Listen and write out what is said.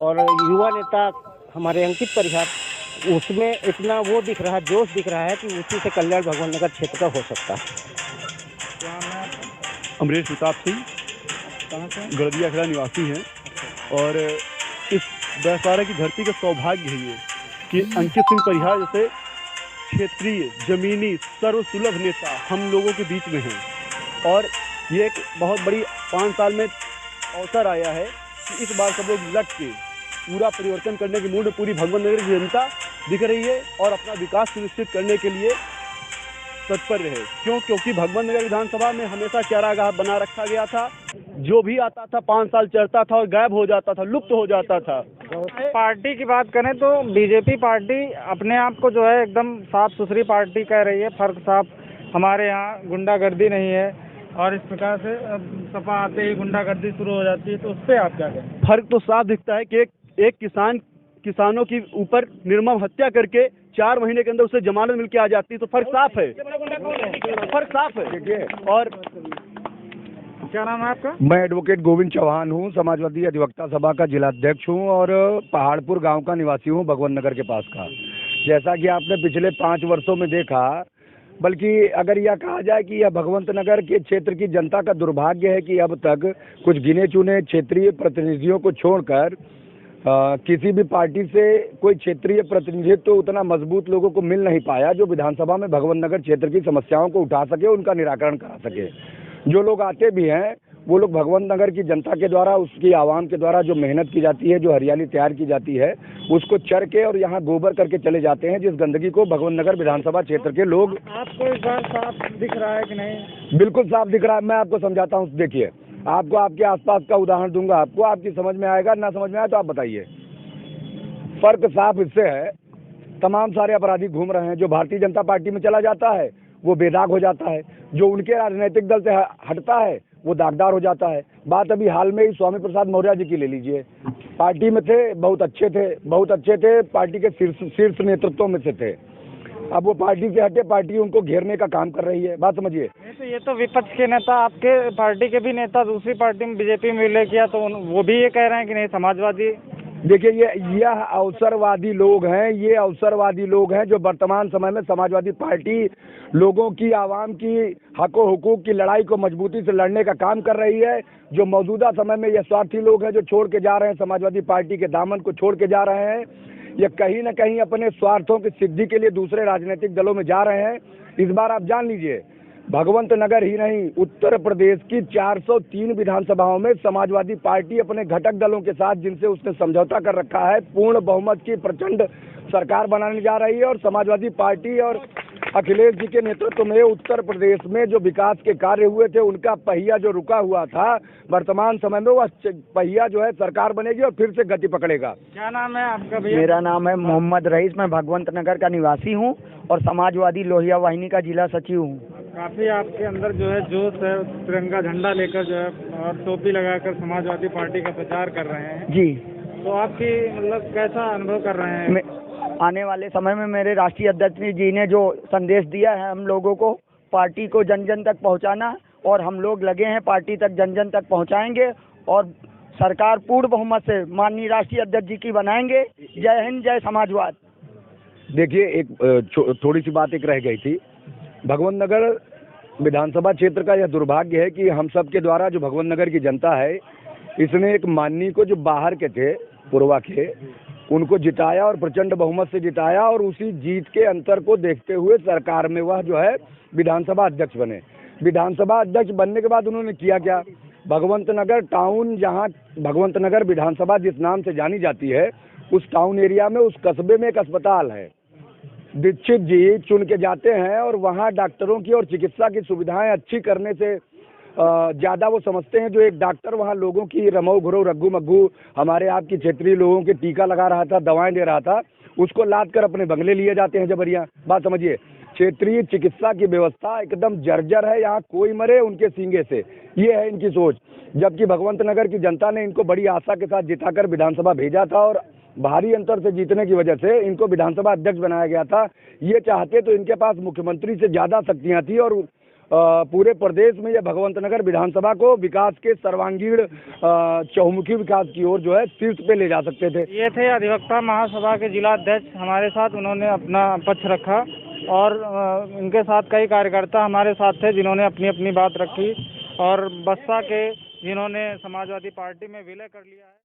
और युवा नेता हमारे अंकित परिहार, उसमें इतना वो दिख रहा है, जोश दिख रहा है कि उसी से कल्याण भगवान नगर क्षेत्र का हो सकता है। क्या नाम है आपका? अमरेश प्रताप सिंह कहाँ से? गड़दिया खड़ा निवासी हैं। और इस दशहरा की धरती का सौभाग्य है ये कि अंकित सिंह परिहार जैसे क्षेत्रीय जमीनी सर्वसुलभ नेता हम लोगों के बीच में हैं। और ये एक बहुत बड़ी 5 साल में अवसर आया है कि इस बार सब लोग लट के पूरा परिवर्तन करने की मूड में पूरी भगवान नगर की जनता दिख रही है और अपना विकास सुनिश्चित करने के लिए तत्पर रहे। क्योंकि भगवान नगर विधानसभा में हमेशा चारागाह बना रखा गया था। जो भी आता था 5 साल चढ़ता था और गायब हो जाता था, लुप्त हो जाता था। पार्टी की बात करें तो बीजेपी पार्टी अपने आप को जो है एकदम साफ सुथरी पार्टी कह रही है। फर्क साफ, हमारे यहाँ गुंडागर्दी नहीं है और इस प्रकार से सपा आते ही गुंडागर्दी शुरू हो जाती है, तो उस पर आप क्या कहें? फर्क तो साफ दिखता है कि एक किसानों की ऊपर निर्मम हत्या करके 4 महीने के अंदर उसे जमानत मिल के आ जाती है, तो फर्क साफ है, फर्क साफ है। और क्या नाम है आपका? मैं एडवोकेट गोविंद चौहान हूँ, समाजवादी अधिवक्ता सभा का जिलाध्यक्ष हूँ और पहाड़पुर गांव का निवासी हूँ, भगवान नगर के पास का। जैसा कि आपने पिछले 5 वर्षों में देखा, बल्कि अगर यह कहा जाए कि यह भगवंत नगर के क्षेत्र की जनता का दुर्भाग्य है कि अब तक कुछ गिने चुने क्षेत्रीय प्रतिनिधियों को छोड़कर किसी भी पार्टी से कोई क्षेत्रीय प्रतिनिधित्व तो उतना मजबूत लोगों को मिल नहीं पाया जो विधानसभा में भगवान नगर क्षेत्र की समस्याओं को उठा सके, उनका निराकरण करा सके। जो लोग आते भी हैं वो लोग भगवान नगर की जनता के द्वारा, उसकी आवाम के द्वारा जो मेहनत की जाती है, जो हरियाली तैयार की जाती है, उसको चर के और यहाँ गोबर करके चले जाते हैं, जिस गंदगी को भगवान नगर विधानसभा क्षेत्र के लोग। आपको इस बार साफ दिख रहा है कि नहीं? बिल्कुल साफ दिख रहा है। मैं आपको समझाता हूँ, देखिए, आपको आपके आसपास का उदाहरण दूंगा, आपको आपकी समझ में आएगा, ना समझ में आए तो आप बताइए। फर्क साफ इससे है, तमाम सारे अपराधी घूम रहे हैं। जो भारतीय जनता पार्टी में चला जाता है वो बेदाग हो जाता है, जो उनके राजनीतिक दल से हटता है वो दागदार हो जाता है। बात अभी हाल में ही स्वामी प्रसाद मौर्य जी की ले लीजिए। पार्टी में थे, बहुत अच्छे थे, पार्टी के शीर्ष नेतृत्व में से थे। अब वो पार्टी से हटे, पार्टी उनको घेरने का काम कर रही है। बात समझिए। तो ये तो विपक्ष के नेता, आपके पार्टी के भी नेता दूसरी पार्टी में बीजेपी में विलय किया, तो वो भी ये कह रहे हैं कि नहीं समाजवादी। देखिए, यह अवसरवादी लोग हैं, ये अवसरवादी लोग हैं जो वर्तमान समय में समाजवादी पार्टी लोगों की, आवाम की हक व हुकूक की लड़ाई को मजबूती से लड़ने का काम कर रही है। जो मौजूदा समय में ये स्वार्थी लोग हैं जो छोड़ के जा रहे हैं, समाजवादी पार्टी के दामन को छोड़ के जा रहे हैं, ये कहीं न कहीं अपने स्वार्थों की सिद्धि के लिए दूसरे राजनीतिक दलों में जा रहे हैं। इस बार आप जान लीजिए, भगवंत नगर ही नहीं, उत्तर प्रदेश की 403 विधानसभाओं में समाजवादी पार्टी अपने घटक दलों के साथ, जिनसे उसने समझौता कर रखा है, पूर्ण बहुमत की प्रचंड सरकार बनाने जा रही है। और समाजवादी पार्टी और अखिलेश जी के नेतृत्व में उत्तर प्रदेश में जो विकास के कार्य हुए थे, उनका पहिया जो रुका हुआ था, वर्तमान समय में वह पहिया जो है सरकार बनेगी और फिर से गति पकड़ेगा। क्या नाम है आपका भैया? मेरा नाम है मोहम्मद रईस, मैं भगवंत नगर का निवासी हूँ और समाजवादी लोहिया वाहिनी का जिला सचिव हूँ। काफी आपके अंदर जो है जोश है, तिरंगा झंडा लेकर जो है और टोपी लगाकर समाजवादी पार्टी का प्रचार कर रहे हैं जी। तो आपकी मतलब कैसा अनुभव कर रहे हैं? आने वाले समय में मेरे राष्ट्रीय अध्यक्ष जी ने जो संदेश दिया है हम लोगों को, पार्टी को जन जन तक पहुंचाना, और हम लोग लगे हैं पार्टी तक जन जन तक पहुंचाएंगे और सरकार पूर्ण बहुमत से माननीय राष्ट्रीय अध्यक्ष जी की बनाएंगे। जय हिंद, जय समाजवाद। देखिए, एक थोड़ी सी बात एक रह गई थी। भगवान नगर विधानसभा क्षेत्र का यह दुर्भाग्य है कि हम सब के द्वारा जो भगवान नगर की जनता है, इसने एक माननीय को जो बाहर के थे, पूर्वा के, उनको जिताया और प्रचंड बहुमत से जिताया, और उसी जीत के अंतर को देखते हुए सरकार में वह जो है विधानसभा अध्यक्ष बने। विधानसभा अध्यक्ष बनने के बाद उन्होंने किया क्या? भगवंत नगर टाउन, जहां भगवंत नगर विधानसभा जिस नाम से जानी जाती है, उस टाउन एरिया में, उस कस्बे में एक अस्पताल है। दीक्षित जी चुन के जाते हैं और वहाँ डॉक्टरों की और चिकित्सा की सुविधाएं अच्छी करने से ज़्यादा वो समझते हैं, जो एक डॉक्टर वहाँ लोगों की रमऊ घुरऊ रग्गू मग्गू, हमारे आपकी क्षेत्रीय लोगों के टीका लगा रहा था, दवाएं दे रहा था, उसको लाद कर अपने बंगले लिए जाते हैं जबरिया। बात समझिए, क्षेत्रीय चिकित्सा की व्यवस्था एकदम जर्जर है, यहाँ कोई मरे उनके सींगे से, ये है इनकी सोच। जबकि भगवंत नगर की जनता ने इनको बड़ी आशा के साथ जिताकर विधानसभा भेजा था और भारी अंतर से जीतने की वजह से इनको विधानसभा अध्यक्ष बनाया गया था। ये चाहते तो इनके पास मुख्यमंत्री से ज़्यादा शक्तियाँ थी और पूरे प्रदेश में या भगवंत नगर विधानसभा को विकास के सर्वांगीण चहुमुखी विकास की ओर जो है शीर्ष पे ले जा सकते थे। ये थे अधिवक्ता महासभा के जिला अध्यक्ष हमारे साथ, उन्होंने अपना पक्ष रखा और इनके साथ कई कार्यकर्ता हमारे साथ थे जिन्होंने अपनी अपनी बात रखी और बसपा के जिन्होंने समाजवादी पार्टी में विलय कर लिया है।